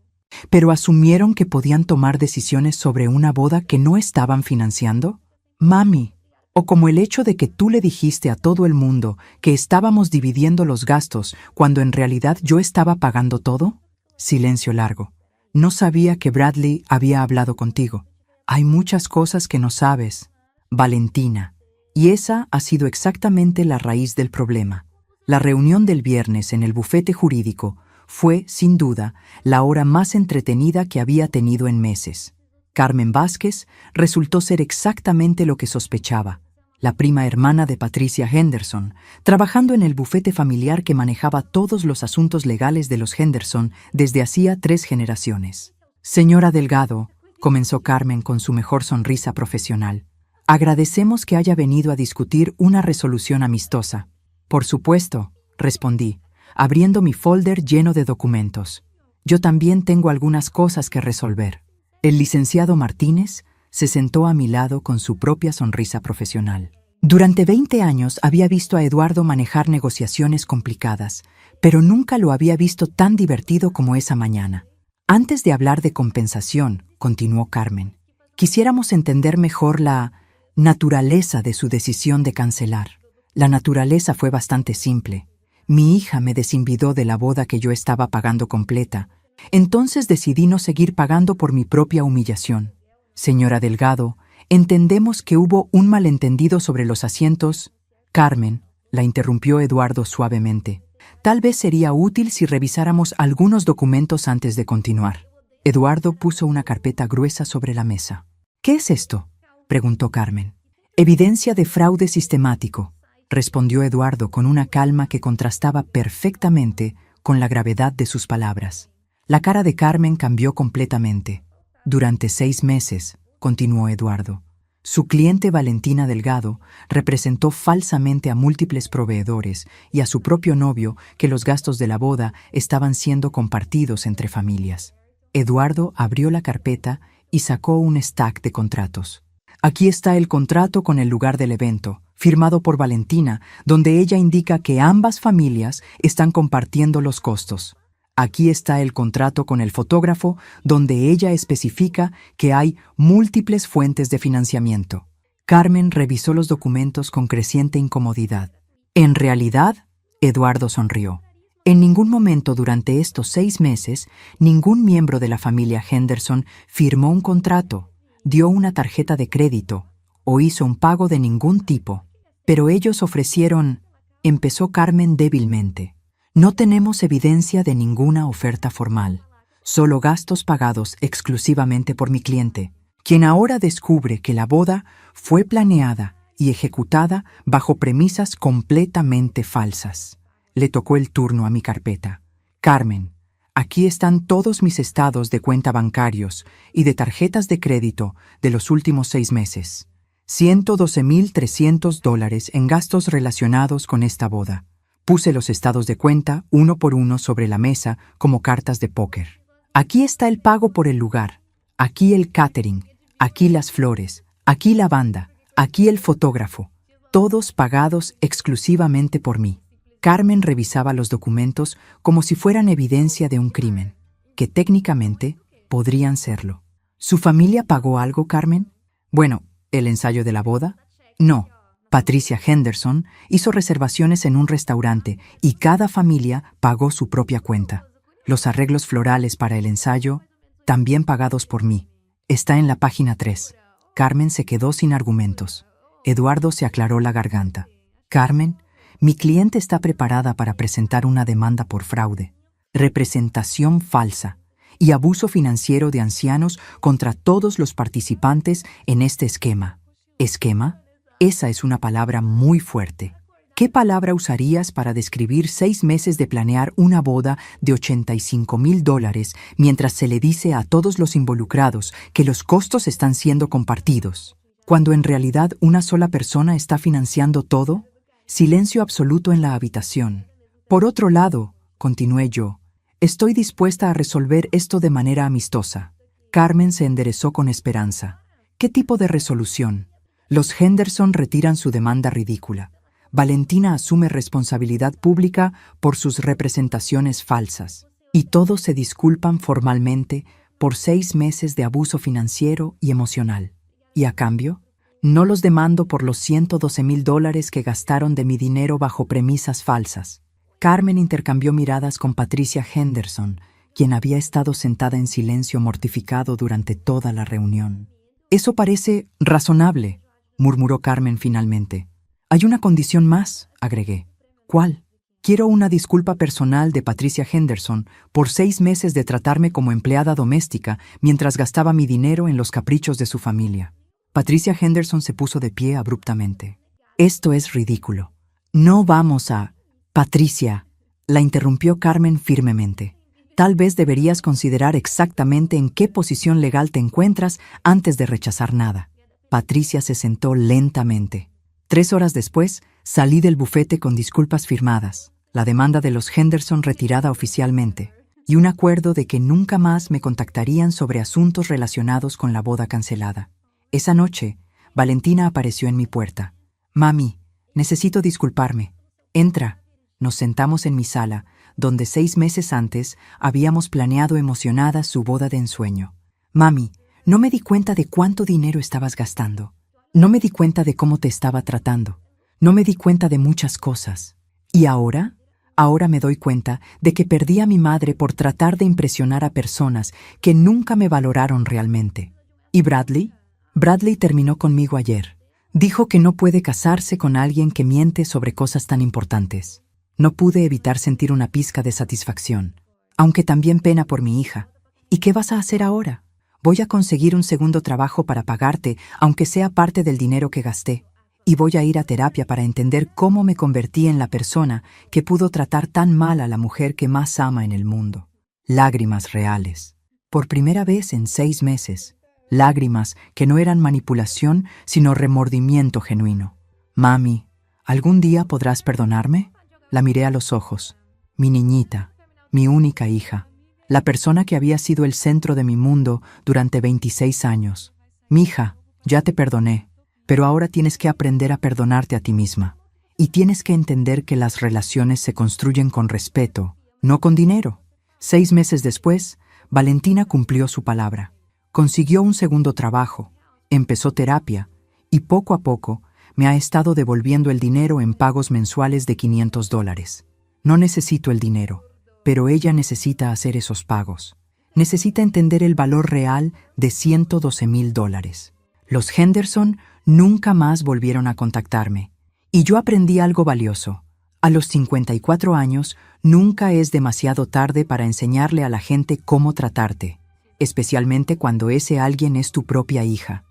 ¿Pero asumieron que podían tomar decisiones sobre una boda que no estaban financiando? Mami. O como el hecho de que tú le dijiste a todo el mundo que estábamos dividiendo los gastos cuando en realidad yo estaba pagando todo. Silencio largo. No sabía que Bradley había hablado contigo. Hay muchas cosas que no sabes, Valentina, y esa ha sido exactamente la raíz del problema. La reunión del viernes en el bufete jurídico fue, sin duda, la hora más entretenida que había tenido en meses. Carmen Vázquez resultó ser exactamente lo que sospechaba, la prima hermana de Patricia Henderson, trabajando en el bufete familiar que manejaba todos los asuntos legales de los Henderson desde hacía 3 generaciones. Señora Delgado, comenzó Carmen con su mejor sonrisa profesional, agradecemos que haya venido a discutir una resolución amistosa. Por supuesto, respondí, abriendo mi folder lleno de documentos. Yo también tengo algunas cosas que resolver. El licenciado Martínez se sentó a mi lado con su propia sonrisa profesional. Durante 20 años había visto a Eduardo manejar negociaciones complicadas, pero nunca lo había visto tan divertido como esa mañana. Antes de hablar de compensación, continuó Carmen, quisiéramos entender mejor la naturaleza de su decisión de cancelar. La naturaleza fue bastante simple. Mi hija me desinvidó de la boda que yo estaba pagando completa. Entonces decidí no seguir pagando por mi propia humillación. Señora Delgado, entendemos que hubo un malentendido sobre los asientos. Carmen, la interrumpió Eduardo suavemente. Tal vez sería útil si revisáramos algunos documentos antes de continuar. Eduardo puso una carpeta gruesa sobre la mesa. ¿Qué es esto?, preguntó Carmen. Evidencia de fraude sistemático, respondió Eduardo con una calma que contrastaba perfectamente con la gravedad de sus palabras. La cara de Carmen cambió completamente. Durante 6 meses, continuó Eduardo, su cliente Valentina Delgado representó falsamente a múltiples proveedores y a su propio novio que los gastos de la boda estaban siendo compartidos entre familias. Eduardo abrió la carpeta y sacó un stack de contratos. Aquí está el contrato con el lugar del evento, firmado por Valentina, donde ella indica que ambas familias están compartiendo los costos. Aquí está el contrato con el fotógrafo donde ella especifica que hay múltiples fuentes de financiamiento. Carmen revisó los documentos con creciente incomodidad. En realidad, Eduardo sonrió. En ningún momento durante estos 6 meses, ningún miembro de la familia Henderson firmó un contrato, dio una tarjeta de crédito o hizo un pago de ningún tipo. Pero ellos ofrecieron, empezó Carmen débilmente. No tenemos evidencia de ninguna oferta formal, solo gastos pagados exclusivamente por mi cliente, quien ahora descubre que la boda fue planeada y ejecutada bajo premisas completamente falsas. Le tocó el turno a mi carpeta. Carmen, aquí están todos mis estados de cuenta bancarios y de tarjetas de crédito de los últimos 6 meses. $112,300 en gastos relacionados con esta boda. Puse los estados de cuenta uno por uno sobre la mesa como cartas de póker. Aquí está el pago por el lugar, aquí el catering, aquí las flores, aquí la banda, aquí el fotógrafo, todos pagados exclusivamente por mí. Carmen revisaba los documentos como si fueran evidencia de un crimen, que técnicamente podrían serlo. ¿Su familia pagó algo, Carmen? Bueno, ¿el ensayo de la boda? No. Patricia Henderson hizo reservaciones en un restaurante y cada familia pagó su propia cuenta. Los arreglos florales para el ensayo, también pagados por mí. Está en la página 3. Carmen se quedó sin argumentos. Eduardo se aclaró la garganta. Carmen, mi cliente está preparada para presentar una demanda por fraude, representación falsa y abuso financiero de ancianos contra todos los participantes en este esquema. ¿Esquema? Esa es una palabra muy fuerte. ¿Qué palabra usarías para describir 6 meses de planear una boda de $85,000 mientras se le dice a todos los involucrados que los costos están siendo compartidos, cuando en realidad una sola persona está financiando todo? Silencio absoluto en la habitación. Por otro lado, continué yo, estoy dispuesta a resolver esto de manera amistosa. Carmen se enderezó con esperanza. ¿Qué tipo de resolución? Los Henderson retiran su demanda ridícula. Valentina asume responsabilidad pública por sus representaciones falsas. Y todos se disculpan formalmente por 6 meses de abuso financiero y emocional. ¿Y a cambio? No los demando por los $112,000 que gastaron de mi dinero bajo premisas falsas. Carmen intercambió miradas con Patricia Henderson, quien había estado sentada en silencio mortificado durante toda la reunión. Eso parece razonable, murmuró Carmen finalmente. Hay una condición más, agregué. ¿Cuál? Quiero una disculpa personal de Patricia Henderson por 6 meses de tratarme como empleada doméstica mientras gastaba mi dinero en los caprichos de su familia. Patricia Henderson se puso de pie abruptamente. Esto es ridículo. No vamos a... Patricia, la interrumpió Carmen firmemente. Tal vez deberías considerar exactamente en qué posición legal te encuentras antes de rechazar nada. Patricia se sentó lentamente. 3 horas después, salí del bufete con disculpas firmadas, la demanda de los Henderson retirada oficialmente, y un acuerdo de que nunca más me contactarían sobre asuntos relacionados con la boda cancelada. Esa noche, Valentina apareció en mi puerta. «Mami, necesito disculparme. Entra». Nos sentamos en mi sala, donde 6 meses antes habíamos planeado emocionadas su boda de ensueño. «Mami, no me di cuenta de cuánto dinero estabas gastando. No me di cuenta de cómo te estaba tratando. No me di cuenta de muchas cosas. ¿Y ahora? Ahora me doy cuenta de que perdí a mi madre por tratar de impresionar a personas que nunca me valoraron realmente. ¿Y Bradley? Bradley terminó conmigo ayer. Dijo que no puede casarse con alguien que miente sobre cosas tan importantes. No pude evitar sentir una pizca de satisfacción, aunque también pena por mi hija. ¿Y qué vas a hacer ahora? Voy a conseguir un segundo trabajo para pagarte, aunque sea parte del dinero que gasté. Y voy a ir a terapia para entender cómo me convertí en la persona que pudo tratar tan mal a la mujer que más ama en el mundo. Lágrimas reales. Por primera vez en 6 meses. Lágrimas que no eran manipulación, sino remordimiento genuino. «Mami, ¿algún día podrás perdonarme?» La miré a los ojos. Mi niñita, mi única hija. La persona que había sido el centro de mi mundo durante 26 años. «Mija, ya te perdoné, pero ahora tienes que aprender a perdonarte a ti misma. Y tienes que entender que las relaciones se construyen con respeto, no con dinero. 6 meses después, Valentina cumplió su palabra. Consiguió un segundo trabajo, empezó terapia y poco a poco me ha estado devolviendo el dinero en pagos mensuales de $500. No necesito el dinero, pero ella necesita hacer esos pagos. Necesita entender el valor real de $112,000. Los Henderson nunca más volvieron a contactarme. Y yo aprendí algo valioso. A los 54 años, nunca es demasiado tarde para enseñarle a la gente cómo tratarte, especialmente cuando ese alguien es tu propia hija.